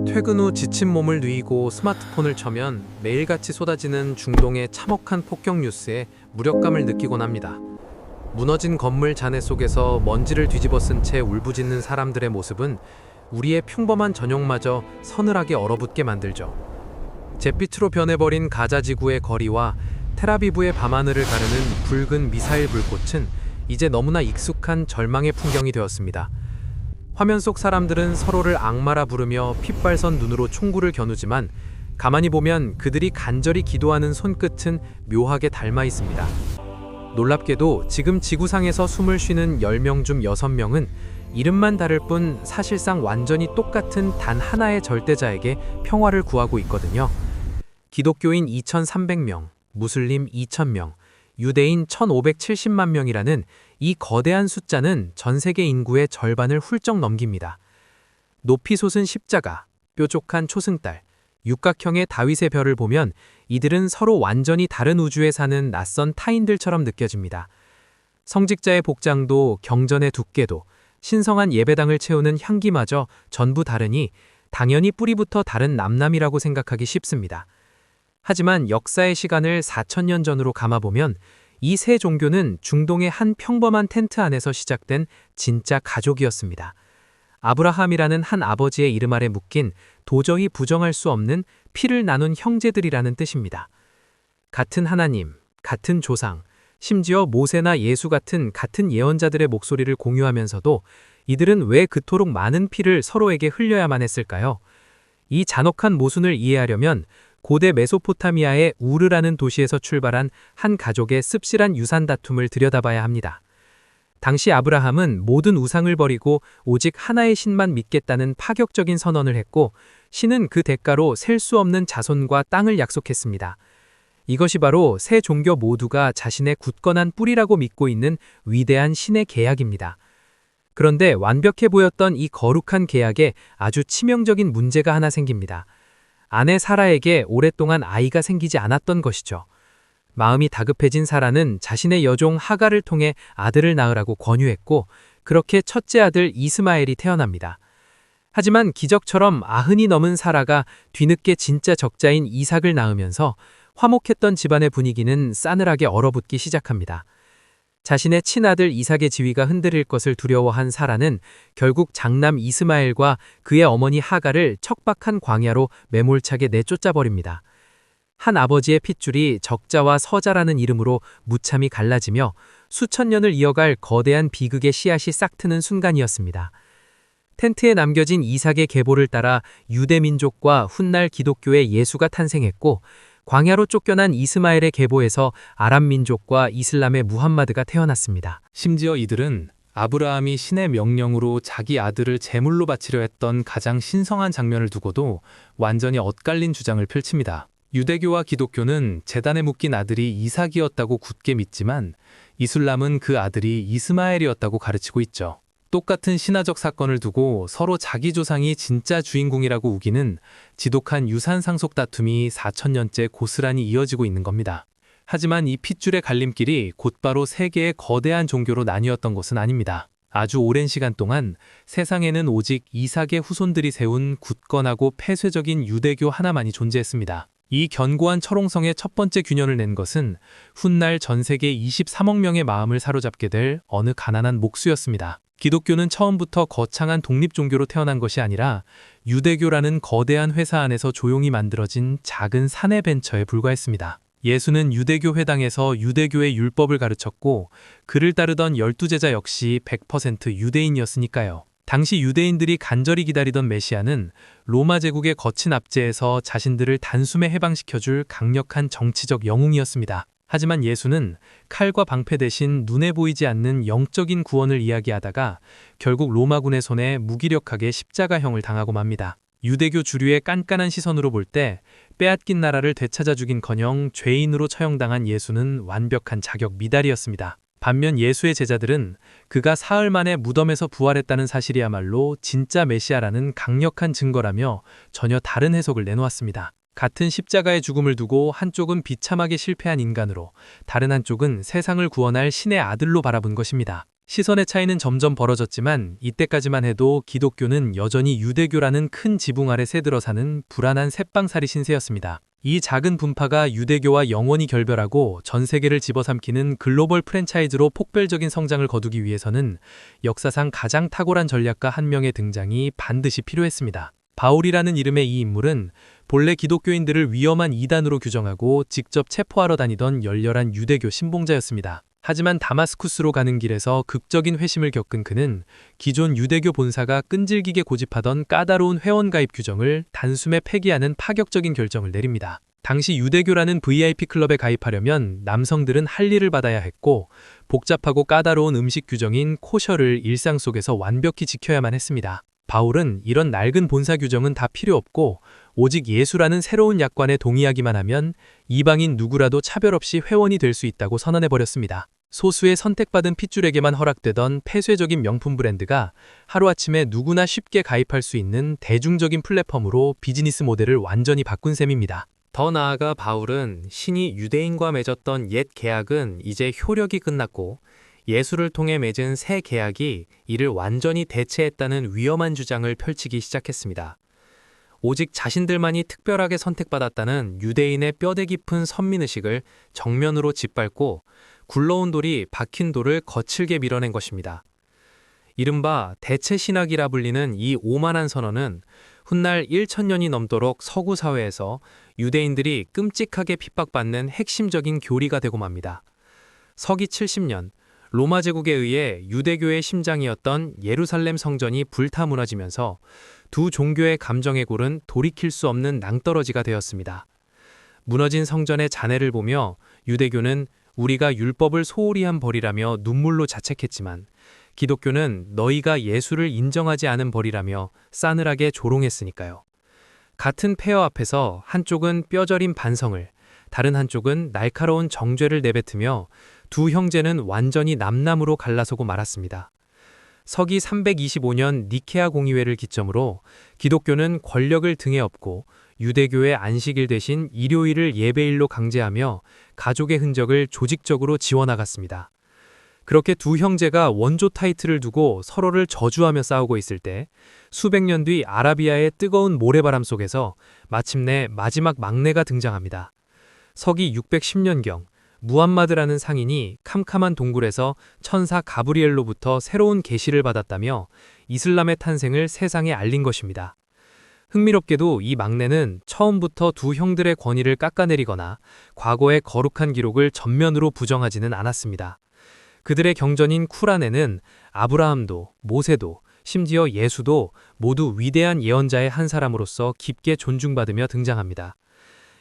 퇴근 후 지친 몸을 누이고 스마트폰을 켜면 매일같이 쏟아지는 중동의 참혹한 폭격 뉴스에 무력감을 느끼곤 합니다. 무너진 건물 잔해 속에서 먼지를 뒤집어 쓴 채 울부짖는 사람들의 모습은 우리의 평범한 저녁마저 서늘하게 얼어붙게 만들죠. 잿빛으로 변해버린 가자 지구의 거리와 텔아비브의 밤하늘을 가르는 붉은 미사일 불꽃은 이제 너무나 익숙한 절망의 풍경이 되었습니다. 화면 속 사람들은 서로를 악마라 부르며 핏발선 눈으로 총구를 겨누지만 가만히 보면 그들이 간절히 기도하는 손끝은 묘하게 닮아 있습니다. 놀랍게도 지금 지구상에서 숨을 쉬는 10명 중 6명은 이름만 다를 뿐 사실상 완전히 똑같은 단 하나의 절대자에게 평화를 구하고 있거든요. 기독교인 2,300명, 무슬림 2,000명, 유대인 1,570만 명이라는 이 거대한 숫자는 전 세계 인구의 절반을 훌쩍 넘깁니다. 높이 솟은 십자가, 뾰족한 초승달, 육각형의 다윗의 별을 보면 이들은 서로 완전히 다른 우주에 사는 낯선 타인들처럼 느껴집니다. 성직자의 복장도 경전의 두께도 신성한 예배당을 채우는 향기마저 전부 다르니 당연히 뿌리부터 다른 남남이라고 생각하기 쉽습니다. 하지만 역사의 시간을 4,000년 전으로 감아보면 이 세 종교는 중동의 한 평범한 텐트 안에서 시작된 진짜 가족이었습니다. 아브라함이라는 한 아버지의 이름 아래 묶인 도저히 부정할 수 없는 피를 나눈 형제들이라는 뜻입니다. 같은 하나님, 같은 조상, 심지어 모세나 예수 같은 예언자들의 목소리를 공유하면서도 이들은 왜 그토록 많은 피를 서로에게 흘려야만 했을까요? 이 잔혹한 모순을 이해하려면 고대 메소포타미아의 우르라는 도시에서 출발한 한 가족의 씁쓸한 유산 다툼을 들여다봐야 합니다. 당시 아브라함은 모든 우상을 버리고 오직 하나의 신만 믿겠다는 파격적인 선언을 했고 신은 그 대가로 셀 수 없는 자손과 땅을 약속했습니다. 이것이 바로 세 종교 모두가 자신의 굳건한 뿌리라고 믿고 있는 위대한 신의 계약입니다. 그런데 완벽해 보였던 이 거룩한 계약에 아주 치명적인 문제가 하나 생깁니다. 아내 사라에게 오랫동안 아이가 생기지 않았던 것이죠. 마음이 다급해진 사라는 자신의 여종 하갈을 통해 아들을 낳으라고 권유했고 그렇게 첫째 아들 이스마엘이 태어납니다. 하지만 기적처럼 90이 넘은 사라가 뒤늦게 진짜 적자인 이삭을 낳으면서 화목했던 집안의 분위기는 싸늘하게 얼어붙기 시작합니다. 자신의 친아들 이삭의 지위가 흔들릴 것을 두려워한 사라는 결국 장남 이스마엘과 그의 어머니 하갈을 척박한 광야로 매몰차게 내쫓아버립니다. 한 아버지의 핏줄이 적자와 서자라는 이름으로 무참히 갈라지며 수천 년을 이어갈 거대한 비극의 씨앗이 싹트는 순간이었습니다. 텐트에 남겨진 이삭의 계보를 따라 유대 민족과 훗날 기독교의 예수가 탄생했고 광야로 쫓겨난 이스마엘의 계보에서 아람 민족과 이슬람의 무함마드가 태어났습니다. 심지어 이들은 아브라함이 신의 명령으로 자기 아들을 제물로 바치려 했던 가장 신성한 장면을 두고도 완전히 엇갈린 주장을 펼칩니다. 유대교와 기독교는 제단에 묶인 아들이 이삭이었다고 굳게 믿지만 이슬람은 그 아들이 이스마엘이었다고 가르치고 있죠. 똑같은 신화적 사건을 두고 서로 자기 조상이 진짜 주인공이라고 우기는 지독한 유산 상속 다툼이 4,000년째 고스란히 이어지고 있는 겁니다. 하지만 이 핏줄의 갈림길이 곧바로 세 개의 거대한 종교로 나뉘었던 것은 아닙니다. 아주 오랜 시간 동안 세상에는 오직 이삭의 후손들이 세운 굳건하고 폐쇄적인 유대교 하나만이 존재했습니다. 이 견고한 철옹성의 첫 번째 균열을 낸 것은 훗날 전 세계 23억 명의 마음을 사로잡게 될 어느 가난한 목수였습니다. 기독교는 처음부터 거창한 독립종교로 태어난 것이 아니라 유대교라는 거대한 회사 안에서 조용히 만들어진 작은 사내 벤처에 불과했습니다. 예수는 유대교 회당에서 유대교의 율법을 가르쳤고 그를 따르던 12제자 역시 100% 유대인이었으니까요. 당시 유대인들이 간절히 기다리던 메시아는 로마 제국의 거친 압제에서 자신들을 단숨에 해방시켜줄 강력한 정치적 영웅이었습니다. 하지만 예수는 칼과 방패 대신 눈에 보이지 않는 영적인 구원을 이야기하다가 결국 로마군의 손에 무기력하게 십자가형을 당하고 맙니다. 유대교 주류의 깐깐한 시선으로 볼 때 빼앗긴 나라를 되찾아 주긴커녕 죄인으로 처형당한 예수는 완벽한 자격 미달이었습니다. 반면 예수의 제자들은 그가 사흘 만에 무덤에서 부활했다는 사실이야말로 진짜 메시아라는 강력한 증거라며 전혀 다른 해석을 내놓았습니다. 같은 십자가의 죽음을 두고 한쪽은 비참하게 실패한 인간으로 다른 한쪽은 세상을 구원할 신의 아들로 바라본 것입니다. 시선의 차이는 점점 벌어졌지만 이때까지만 해도 기독교는 여전히 유대교라는 큰 지붕 아래 새들어 사는 불안한 새빵살이 신세였습니다. 이 작은 분파가 유대교와 영원히 결별하고 전 세계를 집어삼키는 글로벌 프랜차이즈로 폭발적인 성장을 거두기 위해서는 역사상 가장 탁월한 전략가 한 명의 등장이 반드시 필요했습니다. 바울이라는 이름의 이 인물은 본래 기독교인들을 위험한 이단으로 규정하고 직접 체포하러 다니던 열렬한 유대교 신봉자였습니다. 하지만 다마스쿠스로 가는 길에서 극적인 회심을 겪은 그는 기존 유대교 본사가 끈질기게 고집하던 까다로운 회원가입 규정을 단숨에 폐기하는 파격적인 결정을 내립니다. 당시 유대교라는 VIP 클럽에 가입하려면 남성들은 할례를 받아야 했고 복잡하고 까다로운 음식 규정인 코셔를 일상 속에서 완벽히 지켜야만 했습니다. 바울은 이런 낡은 본사 규정은 다 필요 없고 오직 예수라는 새로운 약관에 동의하기만 하면 이방인 누구라도 차별 없이 회원이 될 수 있다고 선언해버렸습니다. 소수의 선택받은 핏줄에게만 허락되던 폐쇄적인 명품 브랜드가 하루아침에 누구나 쉽게 가입할 수 있는 대중적인 플랫폼으로 비즈니스 모델을 완전히 바꾼 셈입니다. 더 나아가 바울은 신이 유대인과 맺었던 옛 계약은 이제 효력이 끝났고 예수를 통해 맺은 새 계약이 이를 완전히 대체했다는 위험한 주장을 펼치기 시작했습니다. 오직 자신들만이 특별하게 선택받았다는 유대인의 뼈대 깊은 선민의식을 정면으로 짓밟고 굴러온 돌이 박힌 돌을 거칠게 밀어낸 것입니다. 이른바 대체신학이라 불리는 이 오만한 선언은 훗날 1000년이 넘도록 서구 사회에서 유대인들이 끔찍하게 핍박받는 핵심적인 교리가 되고 맙니다. 서기 70년 로마 제국에 의해 유대교의 심장이었던 예루살렘 성전이 불타 무너지면서 두 종교의 감정의 골은 돌이킬 수 없는 낭떠러지가 되었습니다. 무너진 성전의 잔해를 보며 유대교는 우리가 율법을 소홀히 한 벌이라며 눈물로 자책했지만 기독교는 너희가 예수를 인정하지 않은 벌이라며 싸늘하게 조롱했으니까요. 같은 폐허 앞에서 한쪽은 뼈저린 반성을, 다른 한쪽은 날카로운 정죄를 내뱉으며 두 형제는 완전히 남남으로 갈라서고 말았습니다. 서기 325년 니케아 공의회를 기점으로 기독교는 권력을 등에 업고 유대교의 안식일 대신 일요일을 예배일로 강제하며 가족의 흔적을 조직적으로 지워나갔습니다. 그렇게 두 형제가 원조 타이틀을 두고 서로를 저주하며 싸우고 있을 때 수백 년 뒤 아라비아의 뜨거운 모래바람 속에서 마침내 마지막 막내가 등장합니다. 서기 610년경 무함마드라는 상인이 캄캄한 동굴에서 천사 가브리엘로부터 새로운 계시를 받았다며 이슬람의 탄생을 세상에 알린 것입니다. 흥미롭게도 이 막내는 처음부터 두 형들의 권위를 깎아내리거나 과거의 거룩한 기록을 전면으로 부정하지는 않았습니다. 그들의 경전인 쿠란에는 아브라함도, 모세도, 심지어 예수도 모두 위대한 예언자의 한 사람으로서 깊게 존중받으며 등장합니다.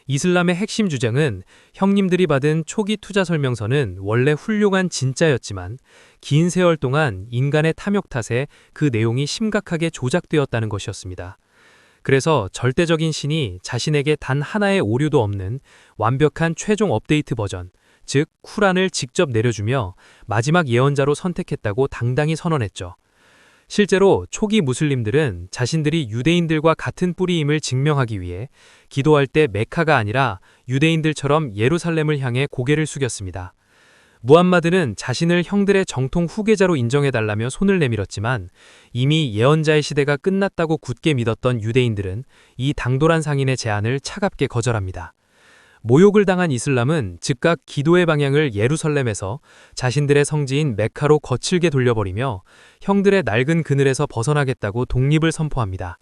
이슬람의 핵심 주장은 형님들이 받은 초기 투자 설명서는 원래 훌륭한 진짜였지만 긴 세월 동안 인간의 탐욕 탓에 그 내용이 심각하게 조작되었다는 것이었습니다. 그래서 절대적인 신이 자신에게 단 하나의 오류도 없는 완벽한 최종 업데이트 버전, 즉 쿠란을 직접 내려주며 마지막 예언자로 선택했다고 당당히 선언했죠. 실제로 초기 무슬림들은 자신들이 유대인들과 같은 뿌리임을 증명하기 위해 기도할 때 메카가 아니라 유대인들처럼 예루살렘을 향해 고개를 숙였습니다. 무함마드는 자신을 형들의 정통 후계자로 인정해달라며 손을 내밀었지만 이미 예언자의 시대가 끝났다고 굳게 믿었던 유대인들은 이 당돌한 상인의 제안을 차갑게 거절합니다. 모욕을 당한 이슬람은 즉각 기도의 방향을 예루살렘에서 자신들의 성지인 메카로 거칠게 돌려버리며 형들의 낡은 그늘에서 벗어나겠다고 독립을 선포합니다.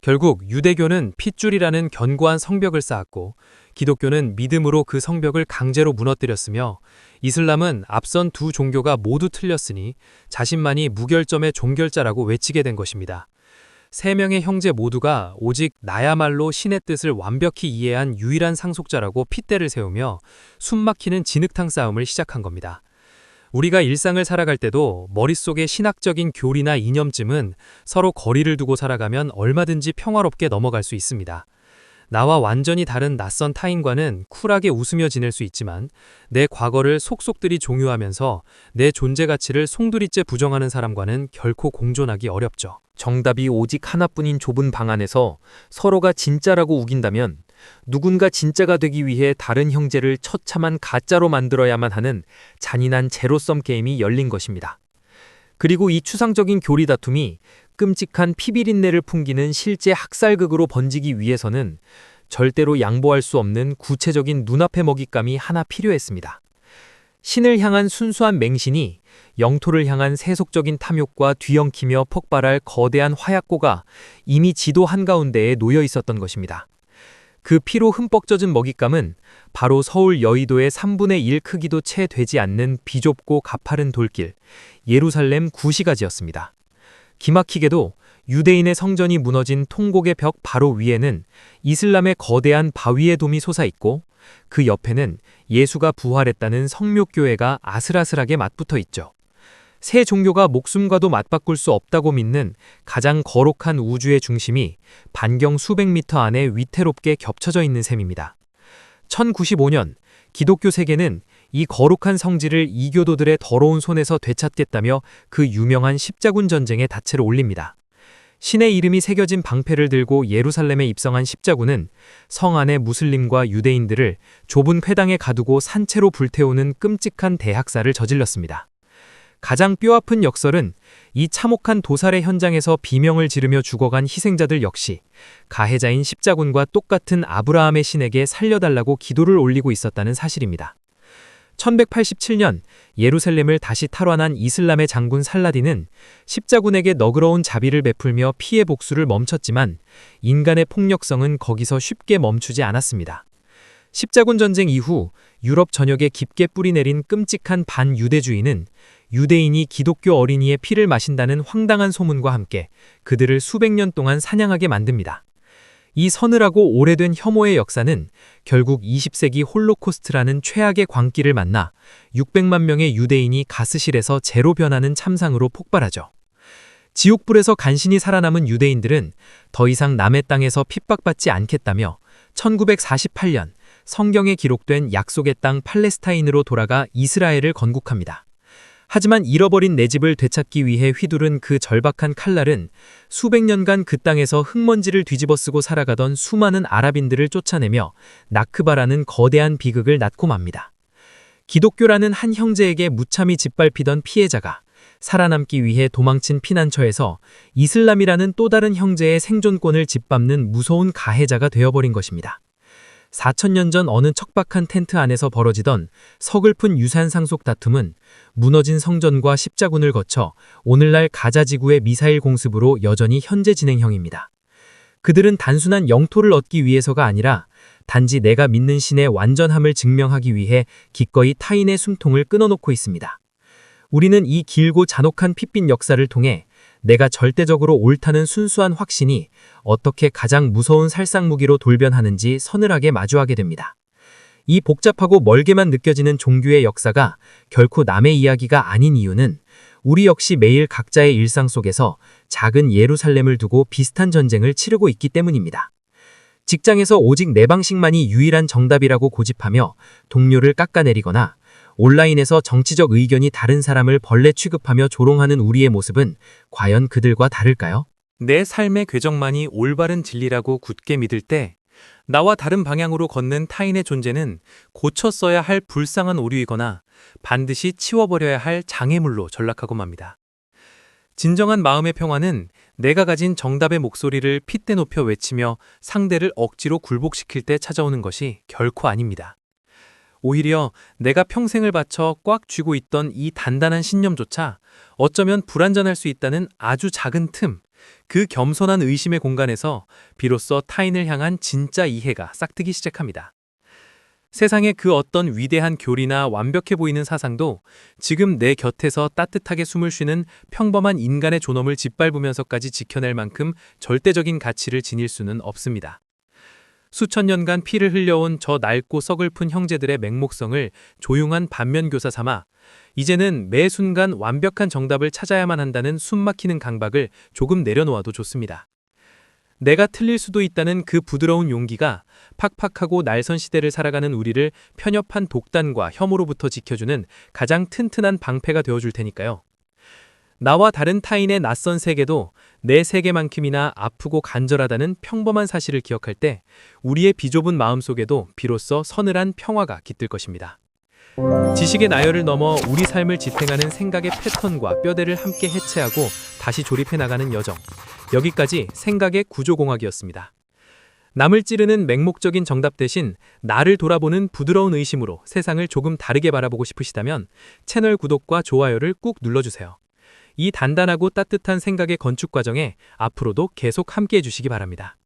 결국 유대교는 핏줄이라는 견고한 성벽을 쌓았고 기독교는 믿음으로 그 성벽을 강제로 무너뜨렸으며 이슬람은 앞선 두 종교가 모두 틀렸으니 자신만이 무결점의 종결자라고 외치게 된 것입니다. 세 명의 형제 모두가 오직 나야말로 신의 뜻을 완벽히 이해한 유일한 상속자라고 핏대를 세우며 숨막히는 진흙탕 싸움을 시작한 겁니다. 우리가 일상을 살아갈 때도 머릿속의 신학적인 교리나 이념쯤은 서로 거리를 두고 살아가면 얼마든지 평화롭게 넘어갈 수 있습니다. 나와 완전히 다른 낯선 타인과는 쿨하게 웃으며 지낼 수 있지만 내 과거를 속속들이 종유하면서 내 존재 가치를 송두리째 부정하는 사람과는 결코 공존하기 어렵죠. 정답이 오직 하나뿐인 좁은 방 안에서 서로가 진짜라고 우긴다면 누군가 진짜가 되기 위해 다른 형제를 처참한 가짜로 만들어야만 하는 잔인한 제로섬 게임이 열린 것입니다. 그리고 이 추상적인 교리 다툼이 끔찍한 피비린내를 풍기는 실제 학살극으로 번지기 위해서는 절대로 양보할 수 없는 구체적인 눈앞의 먹잇감이 하나 필요했습니다. 신을 향한 순수한 맹신이 영토를 향한 세속적인 탐욕과 뒤엉키며 폭발할 거대한 화약고가 이미 지도 한가운데에 놓여 있었던 것입니다. 그 피로 흠뻑 젖은 먹잇감은 바로 서울 여의도의 3분의 1 크기도 채 되지 않는 비좁고 가파른 돌길, 예루살렘 구시가지였습니다. 기막히게도 유대인의 성전이 무너진 통곡의 벽 바로 위에는 이슬람의 거대한 바위의 돔이 솟아있고 그 옆에는 예수가 부활했다는 성묘교회가 아슬아슬하게 맞붙어 있죠. 세 종교가 목숨과도 맞바꿀 수 없다고 믿는 가장 거룩한 우주의 중심이 반경 수백 미터 안에 위태롭게 겹쳐져 있는 셈입니다. 1095년 기독교 세계는 이 거룩한 성지를 이교도들의 더러운 손에서 되찾겠다며 그 유명한 십자군 전쟁의 닻을 올립니다. 신의 이름이 새겨진 방패를 들고 예루살렘에 입성한 십자군은 성 안의 무슬림과 유대인들을 좁은 회당에 가두고 산채로 불태우는 끔찍한 대학살을 저질렀습니다. 가장 뼈아픈 역설은 이 참혹한 도살의 현장에서 비명을 지르며 죽어간 희생자들 역시 가해자인 십자군과 똑같은 아브라함의 신에게 살려달라고 기도를 올리고 있었다는 사실입니다. 1187년 예루살렘을 다시 탈환한 이슬람의 장군 살라딘은 십자군에게 너그러운 자비를 베풀며 피해 복수를 멈췄지만 인간의 폭력성은 거기서 쉽게 멈추지 않았습니다. 십자군 전쟁 이후 유럽 전역에 깊게 뿌리내린 끔찍한 반유대주의는 유대인이 기독교 어린이의 피를 마신다는 황당한 소문과 함께 그들을 수백 년 동안 사냥하게 만듭니다. 이 서늘하고 오래된 혐오의 역사는 결국 20세기 홀로코스트라는 최악의 광기를 만나 600만 명의 유대인이 가스실에서 재로 변하는 참상으로 폭발하죠. 지옥불에서 간신히 살아남은 유대인들은 더 이상 남의 땅에서 핍박받지 않겠다며 1948년 성경에 기록된 약속의 땅 팔레스타인으로 돌아가 이스라엘을 건국합니다. 하지만 잃어버린 내 집을 되찾기 위해 휘두른 그 절박한 칼날은 수백 년간 그 땅에서 흙먼지를 뒤집어쓰고 살아가던 수많은 아랍인들을 쫓아내며 나크바라는 거대한 비극을 낳고 맙니다. 기독교라는 한 형제에게 무참히 짓밟히던 피해자가 살아남기 위해 도망친 피난처에서 이슬람이라는 또 다른 형제의 생존권을 짓밟는 무서운 가해자가 되어버린 것입니다. 4000년 전 어느 척박한 텐트 안에서 벌어지던 서글픈 유산 상속 다툼은 무너진 성전과 십자군을 거쳐 오늘날 가자 지구의 미사일 공습으로 여전히 현재 진행형입니다. 그들은 단순한 영토를 얻기 위해서가 아니라 단지 내가 믿는 신의 완전함을 증명하기 위해 기꺼이 타인의 숨통을 끊어놓고 있습니다. 우리는 이 길고 잔혹한 핏빛 역사를 통해 내가 절대적으로 옳다는 순수한 확신이 어떻게 가장 무서운 살상무기로 돌변하는지 서늘하게 마주하게 됩니다. 이 복잡하고 멀게만 느껴지는 종교의 역사가 결코 남의 이야기가 아닌 이유는 우리 역시 매일 각자의 일상 속에서 작은 예루살렘을 두고 비슷한 전쟁을 치르고 있기 때문입니다. 직장에서 오직 내 방식만이 유일한 정답이라고 고집하며 동료를 깎아내리거나 온라인에서 정치적 의견이 다른 사람을 벌레 취급하며 조롱하는 우리의 모습은 과연 그들과 다를까요? 내 삶의 궤적만이 올바른 진리라고 굳게 믿을 때 나와 다른 방향으로 걷는 타인의 존재는 고쳤어야 할 불쌍한 오류이거나 반드시 치워버려야 할 장애물로 전락하고 맙니다. 진정한 마음의 평화는 내가 가진 정답의 목소리를 핏대 높여 외치며 상대를 억지로 굴복시킬 때 찾아오는 것이 결코 아닙니다. 오히려 내가 평생을 바쳐 꽉 쥐고 있던 이 단단한 신념조차 어쩌면 불완전할 수 있다는 아주 작은 틈, 그 겸손한 의심의 공간에서 비로소 타인을 향한 진짜 이해가 싹트기 시작합니다. 세상의 그 어떤 위대한 교리나 완벽해 보이는 사상도 지금 내 곁에서 따뜻하게 숨을 쉬는 평범한 인간의 존엄을 짓밟으면서까지 지켜낼 만큼 절대적인 가치를 지닐 수는 없습니다. 수천 년간 피를 흘려온 저 낡고 서글픈 형제들의 맹목성을 조용한 반면교사 삼아 이제는 매 순간 완벽한 정답을 찾아야만 한다는 숨막히는 강박을 조금 내려놓아도 좋습니다. 내가 틀릴 수도 있다는 그 부드러운 용기가 팍팍하고 날선 시대를 살아가는 우리를 편협한 독단과 혐오로부터 지켜주는 가장 튼튼한 방패가 되어줄 테니까요. 나와 다른 타인의 낯선 세계도 내 세계만큼이나 아프고 간절하다는 평범한 사실을 기억할 때 우리의 비좁은 마음속에도 비로소 서늘한 평화가 깃들 것입니다. 지식의 나열을 넘어 우리 삶을 지탱하는 생각의 패턴과 뼈대를 함께 해체하고 다시 조립해 나가는 여정. 여기까지 생각의 구조공학이었습니다. 남을 찌르는 맹목적인 정답 대신 나를 돌아보는 부드러운 의심으로 세상을 조금 다르게 바라보고 싶으시다면 채널 구독과 좋아요를 꾹 눌러주세요. 이 단단하고 따뜻한 생각의 건축 과정에 앞으로도 계속 함께 해주시기 바랍니다.